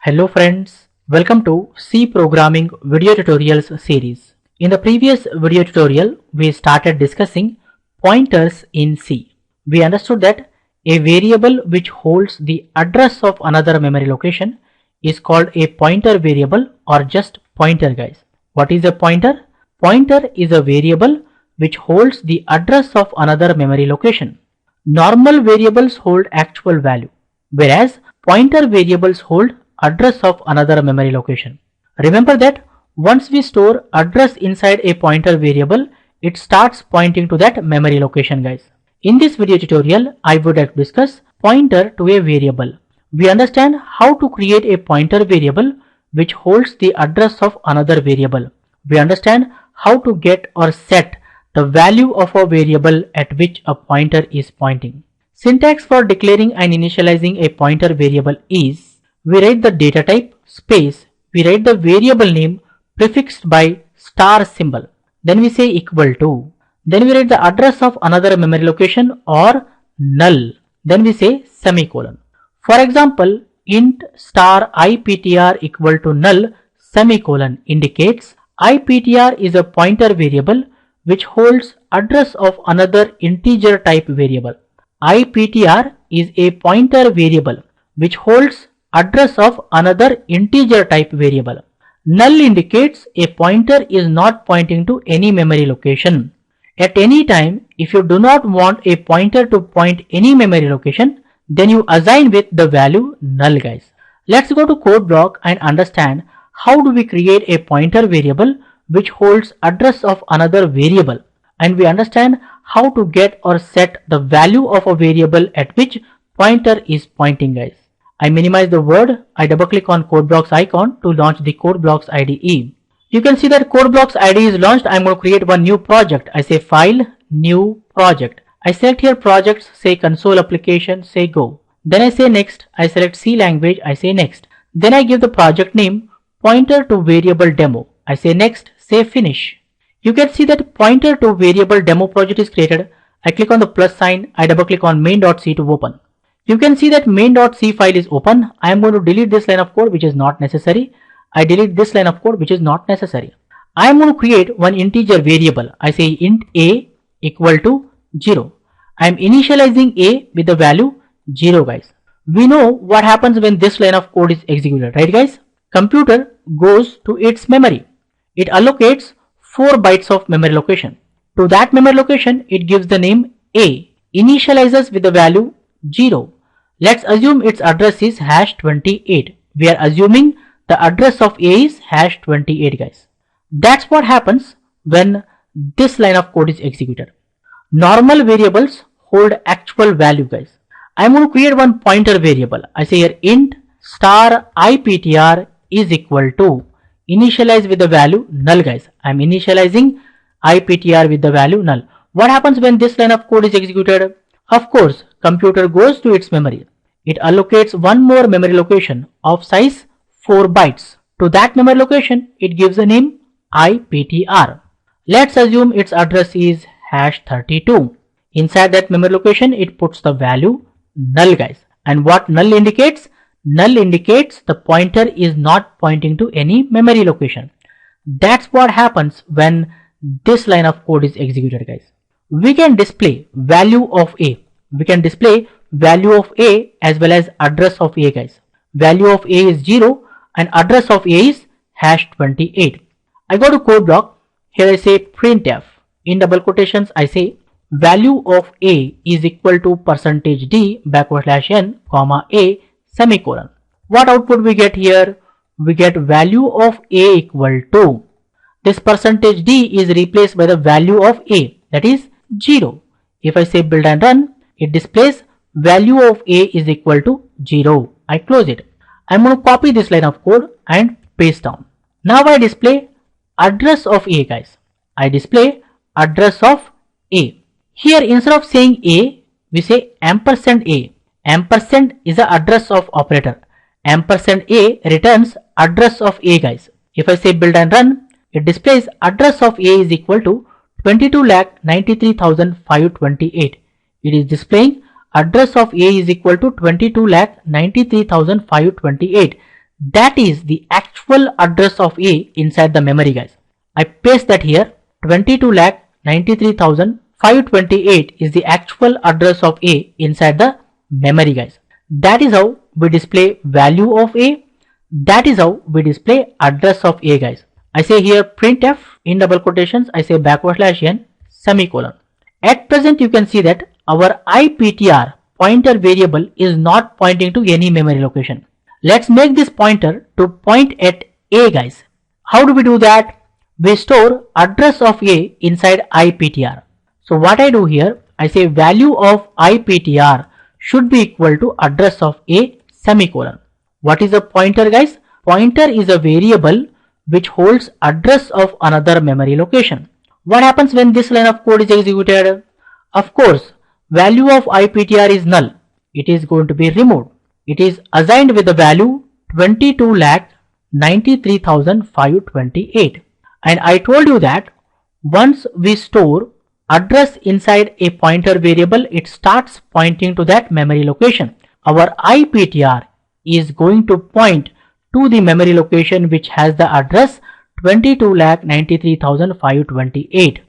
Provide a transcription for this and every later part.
Hello friends, welcome to C Programming video tutorials series. In the previous video tutorial, we started discussing pointers in C. We understood that a variable which holds the address of another memory location is called a pointer variable or just pointer, guys. What is a pointer? Pointer is a variable which holds the address of another memory location. Normal variables hold actual value, whereas pointer variables hold address of another memory location. Remember that once we store address inside a pointer variable, it starts pointing to that memory location, guys. In this video tutorial, I would like to discuss pointer to a variable. We understand how to create a pointer variable which holds the address of another variable. We understand how to get or set the value of a variable at which a pointer is pointing. Syntax for declaring and initializing a pointer variable is: we write the data type space, we write the variable name prefixed by star symbol, then we say equal to, then we write the address of another memory location or null, then we say semicolon. For example, int star iptr equal to null semicolon indicates iptr is a pointer variable which holds address of another integer type variable. iptr is a pointer variable which holds address of another integer type variable. Null indicates a pointer is not pointing to any memory location. At any time, if you do not want a pointer to point any memory location, then you assign with the value null, guys. Let's go to code block and understand how do we create a pointer variable which holds address of another variable, and we understand how to get or set the value of a variable at which pointer is pointing, guys. I minimize the word, I double click on code blocks icon to launch the code blocks IDE. You can see that code blocks IDE is launched. I'm going to create one new project. I say file, new project. I select here projects, say console application, say go. Then I say next, I select C language, I say next. Then I give the project name pointer to variable demo. I say next, say finish. You can see that pointer to variable demo project is created. I click on the plus sign, I double click on main.c to open. You can see that main.c file is open. I am going to delete this line of code which is not necessary. I delete this line of code which is not necessary. I am going to create one integer variable. I say int a equal to 0. I am initializing a with the value 0, guys. We know what happens when this line of code is executed, right, guys? Computer goes to its memory. It allocates 4 bytes of memory location. To that memory location, it gives the name a, initializes with the value 0. Let's assume its address is #28. We are assuming the address of a is #28, guys. That's what happens when this line of code is executed. Normal variables hold actual value, guys. I'm going to create one pointer variable. I say here int star iptr is equal to, initialize with the value null, guys. I'm initializing iptr with the value null. What happens when this line of code is executed? Of course, computer goes to its memory. It allocates one more memory location of size 4 bytes. To that memory location, it gives the name iptr. Let's assume its address is #32. Inside that memory location, it puts the value null, guys. And what null indicates? Null indicates the pointer is not pointing to any memory location. That's what happens when this line of code is executed, guys. We can display value of a. We can display value of a as well as address of a, guys. Value of a is 0 and address of a is #28. I go to code block. Here I say printf. In double quotations, I say value of a is equal to %d \n comma a semicolon. What output we get here? We get value of a equal to, this %d is replaced by the value of a, that is 0. If I say build and run, it displays value of a is equal to 0. I close it. I'm going to copy this line of code and paste down. Now I display address of a, guys. I display address of a. Here instead of saying a, we say ampersand a. Ampersand is the address of operator. Ampersand a returns address of a, guys. If I say build and run, it displays address of a is equal to 22,93,528. It is displaying address of a is equal to 22,93,528. that is the actual address of A inside the memory, guys. I paste that here. 22,93,528 is the actual address of A inside the memory, guys. That is how we display value of A. That is how we display address of A, guys. I say here printf in double quotations, I say /n semicolon. At present you can see that our IPTR pointer variable is not pointing to any memory location. Let's make this pointer to point at A, guys. How do we do that? We store address of A inside IPTR. So what I do here, I say value of IPTR should be equal to address of A semicolon. What is a pointer, guys? Pointer is a variable which holds address of another memory location. What happens when this line of code is executed? Of course, value of IPTR is null. It is going to be removed. It is assigned with the value 22,93,528. And I told you that once we store address inside a pointer variable, it starts pointing to that memory location. Our IPTR is going to point to the memory location which has the address 22,93,528.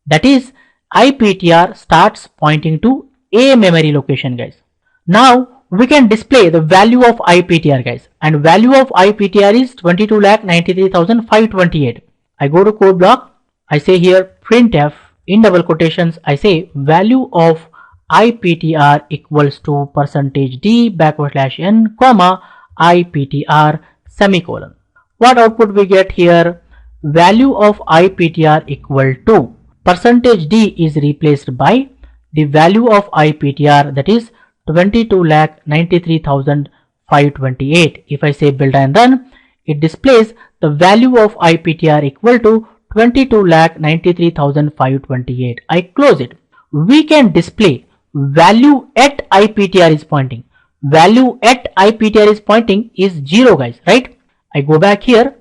That is, IPTR starts pointing to a memory location, guys. Now we can display the value of IPTR, guys, and value of IPTR is 22,93,528. I go to code block, I say here printf in double quotations, I say value of IPTR equals to %d /n comma IPTR semicolon. What output we get here? Value of IPTR equal to %d is replaced by the value of IPTR, that is 22,93,528. If I say build and run, it displays the value of IPTR equal to 22,93,528. I close it. We can display value at IPTR is pointing. Value at IPTR is pointing is 0, guys, right? I go back here.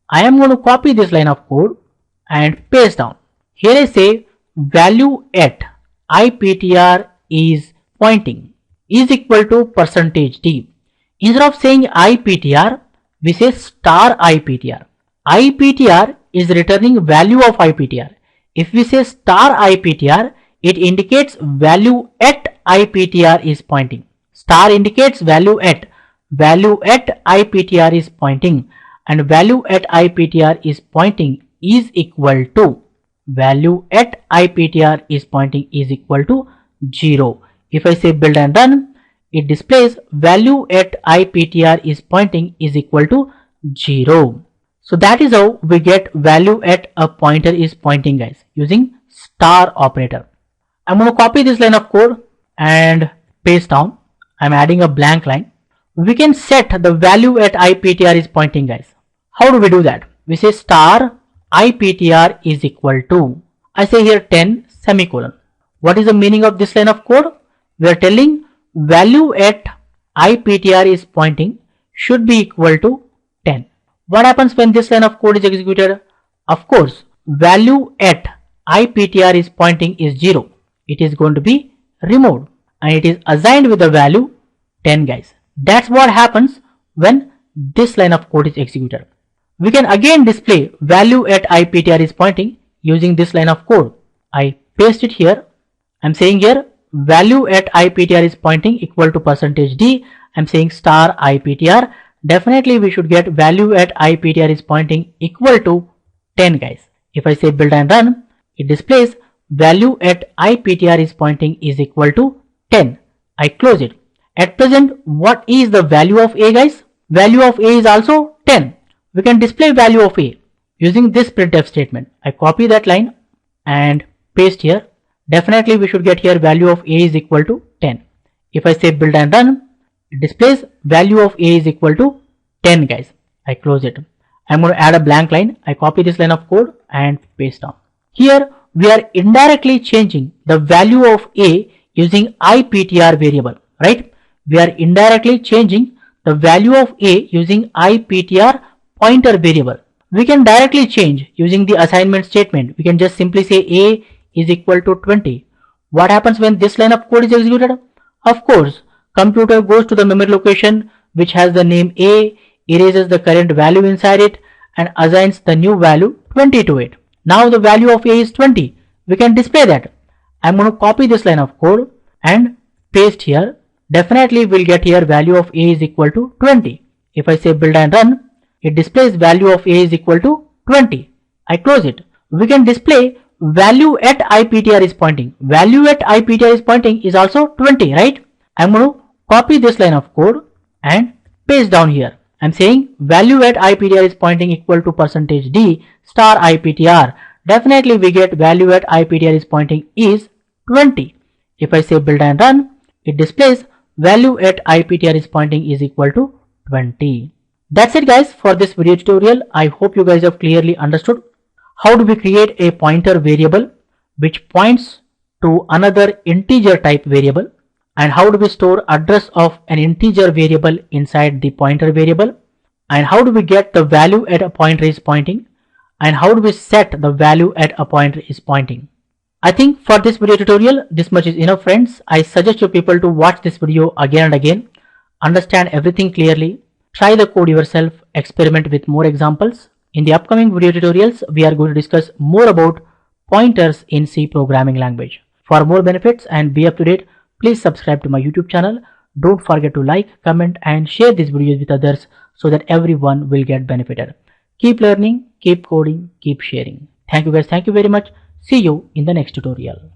I am going to copy this line of code and paste down. Here I say value at IPTR is pointing is equal to %d. Instead of saying IPTR, we say star IPTR. IPTR is returning value of IPTR. If we say star IPTR, it indicates value at IPTR is pointing. Star indicates value at IPTR is pointing, and value at IPTR is pointing is equal to value at IPTR is pointing is equal to 0. If I say build and run, it displays value at IPTR is pointing is equal to 0. So that is how we get value at a pointer is pointing, guys, using star operator. I'm going to copy this line of code and paste down. I'm adding a blank line. We can set the value at IPTR is pointing, guys. How do we do that? We say star IPTR is equal to, I say here 10 semicolon. What is the meaning of this line of code? We are telling value at IPTR is pointing should be equal to 10. What happens when this line of code is executed? Of course, value at IPTR is pointing is 0. It is going to be removed and it is assigned with the value 10, guys. That's what happens when this line of code is executed. We can again display value at IPTR is pointing using this line of code. I paste it here. I'm saying here value at IPTR is pointing equal to %d. I'm saying star IPTR. Definitely we should get value at IPTR is pointing equal to 10, guys. If I say build and run, it displays value at IPTR is pointing is equal to 10. I close it. At present, what is the value of A, guys? Value of A is also 10. We can display value of A using this printf statement. I copy that line and paste here. Definitely we should get here value of A is equal to 10. If I say build and run, it displays value of A is equal to 10, guys. I close it. I'm going to add a blank line. I copy this line of code and paste down. Here we are indirectly changing the value of A using IPTR variable, right? We are indirectly changing the value of A using IPTR pointer variable. We can directly change using the assignment statement. We can just simply say A is equal to 20. What happens when this line of code is executed? Of course, computer goes to the memory location which has the name A erases the current value inside it and assigns the new value 20 to it. Now the value of a is 20. We can display that. I'm going to copy this line of code and paste here. Definitely we'll get here value of a is equal to 20. If I say build and run, it displays value of a is equal to 20. I close it. We can display value at IPTR is pointing. Value at IPTR is pointing is also 20, right? I'm going to copy this line of code and paste down here. I'm saying value at IPTR is pointing equal to %d star IPTR. Definitely we get value at IPTR is pointing is 20. If I say build and run, it displays value at IPTR is pointing is equal to 20. That's it guys for this video tutorial. I hope you guys have clearly understood how do we create a pointer variable which points to another integer type variable, and how do we store address of an integer variable inside the pointer variable, and how do we get the value at a pointer is pointing, and how do we set the value at a pointer is pointing. I think for this video tutorial this much is enough friends. I suggest you people to watch this video again and again, understand everything clearly, try the code yourself, experiment with more examples. In the upcoming video tutorials, we are going to discuss more about pointers in C programming language. For more benefits and be up to date, please subscribe to my YouTube channel. Don't forget to like, comment and share these videos with others so that everyone will get benefited. Keep learning, keep coding, keep sharing. Thank you guys. Thank you very much. See you in the next tutorial.